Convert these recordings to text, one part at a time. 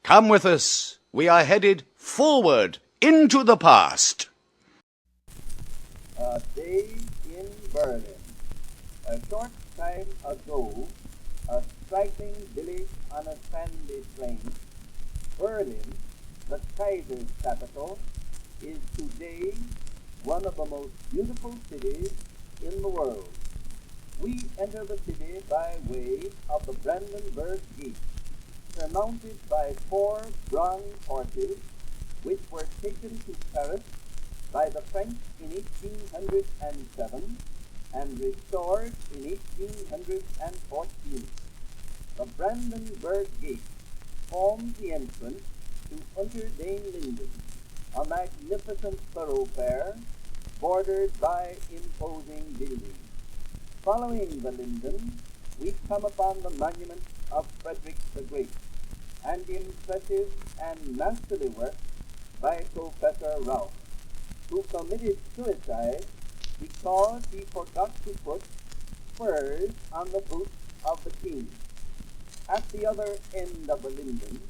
Come with us. We are headed forward into the past. A day in Berlin. A short time ago, a striking village on a sandy plain, Berlin, the Kaiser's capital, is today one of the most beautiful cities in the world. We enter the city by way of the Brandenburg Gate, surmounted by 4 bronze horses, which were taken to Paris by the French in 1807 and restored in 1814. The Brandenburg Gate forms the entrance to Unter den Linden, a magnificent thoroughfare bordered by imposing buildings. Following the Linden, we come upon the monument of Frederick the Great and the impressive and masterly work by Professor Rauch, who committed suicide because he forgot to put spurs on the boots of the king. At the other end of the Linden,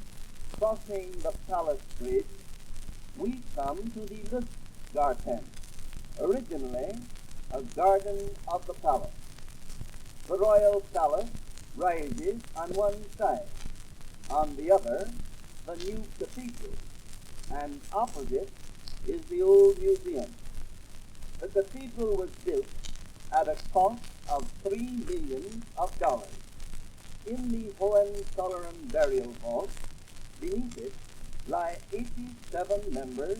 crossing the Palace Bridge, we come to the Lustgarten, originally a garden of the palace. The royal palace rises on one side, on the other the new cathedral, and opposite is the old museum. The cathedral was built at a cost of $3 million. In the Hohenzollern burial vault, beneath it lie 87 members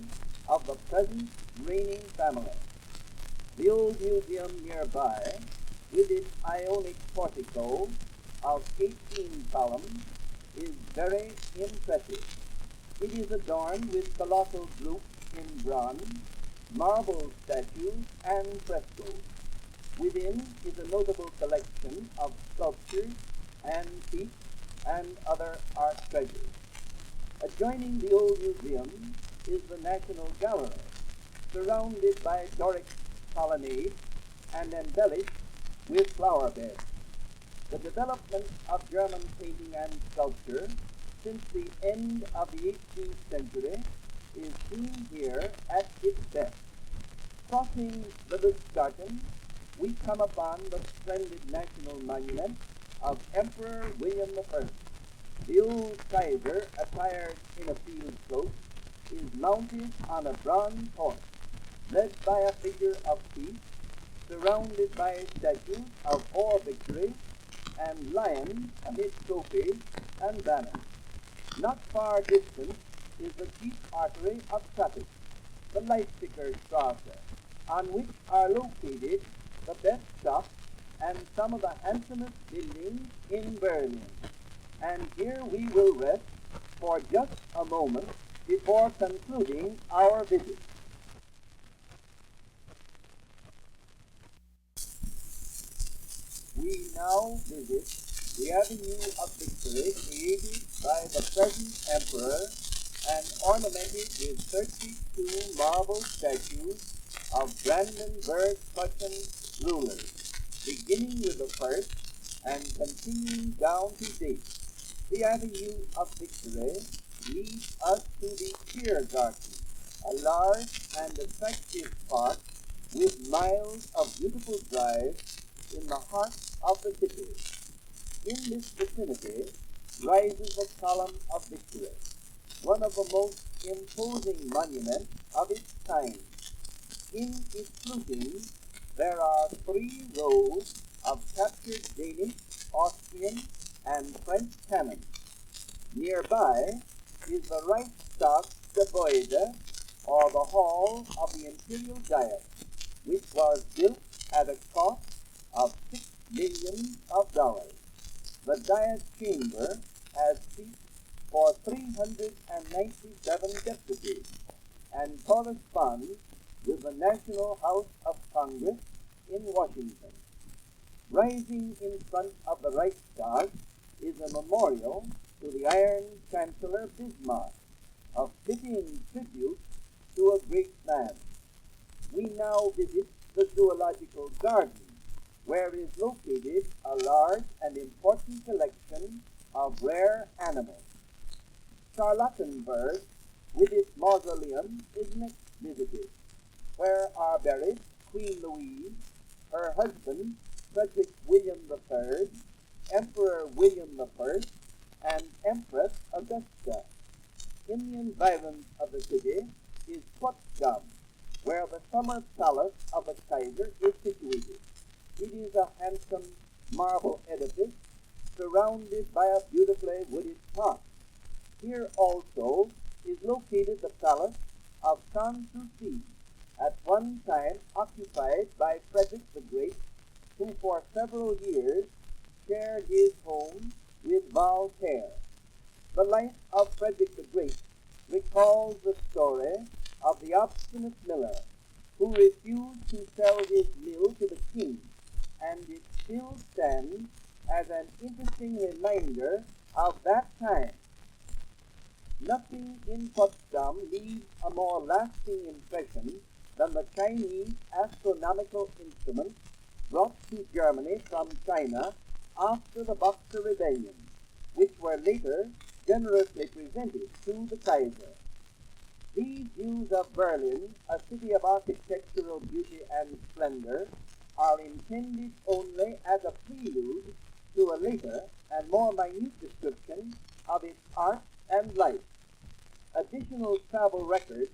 of the present reigning family. The old museum nearby, with its Ionic portico of 18 columns, is very impressive. It is adorned with colossal groups in bronze, marble statues, and frescoes. Within is a notable collection of sculptures, antiques, and other art treasures. Adjoining the old museum is the National Gallery, surrounded by Doric colonnades and embellished with flower beds. The development of German painting and sculpture since the end of the 18th century is seen here at its best. Crossing the Lustgarten, we come upon the splendid national monument of Emperor William I. The old Kaiser, attired in a field coat, is mounted on a bronze horse, led by a figure of peace, surrounded by statues of war victory, and lions amid trophies and banners. Not far distant is the chief artery of traffic, the Leipziger Strasse, on which are located the best shops and some of the handsomest buildings in Berlin. And here we will rest for just a moment before concluding our visit. We now visit the Avenue of Victory created by the present emperor and ornamented with 32 marble statues of Brandenburg Prussian rulers, beginning with the first and continuing down to date. The Avenue of Victory leads us to the Tiergarten, a large and attractive park with miles of beautiful drives in the heart of the city. In this vicinity rises the Column of Victory, one of the most imposing monuments of its kind. In its fluting there are 3 rows of captured Danish, Austrian, and French cannon. Nearby is the Reichstagsgebäude, or the Hall of the Imperial Diet, which was built at a cost of $6 million. The Diet Chamber has seats for 397 deputies and corresponds with the National House of Congress in Washington. Rising in front of the Reichstag is a memorial to the Iron Chancellor Bismarck, a fitting tribute to a great man. We now visit the Zoological Garden, where is located a large and important collection of rare animals. Charlottenburg, with its mausoleum, is next visited, where are buried Queen Louise, her husband, Frederick William III, Emperor William I, and Empress Augusta. In the environs of the city is Potsdam, where the summer palace of the Kaiser is situated. It is a handsome marble edifice surrounded by a beautifully wooded park. Here also is located the palace of Sanssouci, at one time occupied by Frederick the Great, who for several years shared his home with Voltaire. The life of Frederick the Great recalls the story of the obstinate miller who refused to sell his mill to the king, and it still stands as an interesting reminder of that time. Nothing in Potsdam leaves a more lasting impression than the Chinese astronomical instruments brought to Germany from China after the Boxer Rebellion, which were later generously presented to the Kaiser. These views of Berlin, a city of architectural beauty and splendor, are intended only as a prelude to a later and more minute description of its art and life. Additional travel records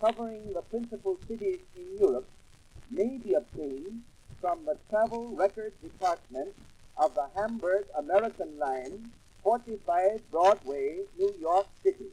covering the principal cities in Europe may be obtained from the Travel Records Department of the Hamburg American Line, 45 Broadway, New York City.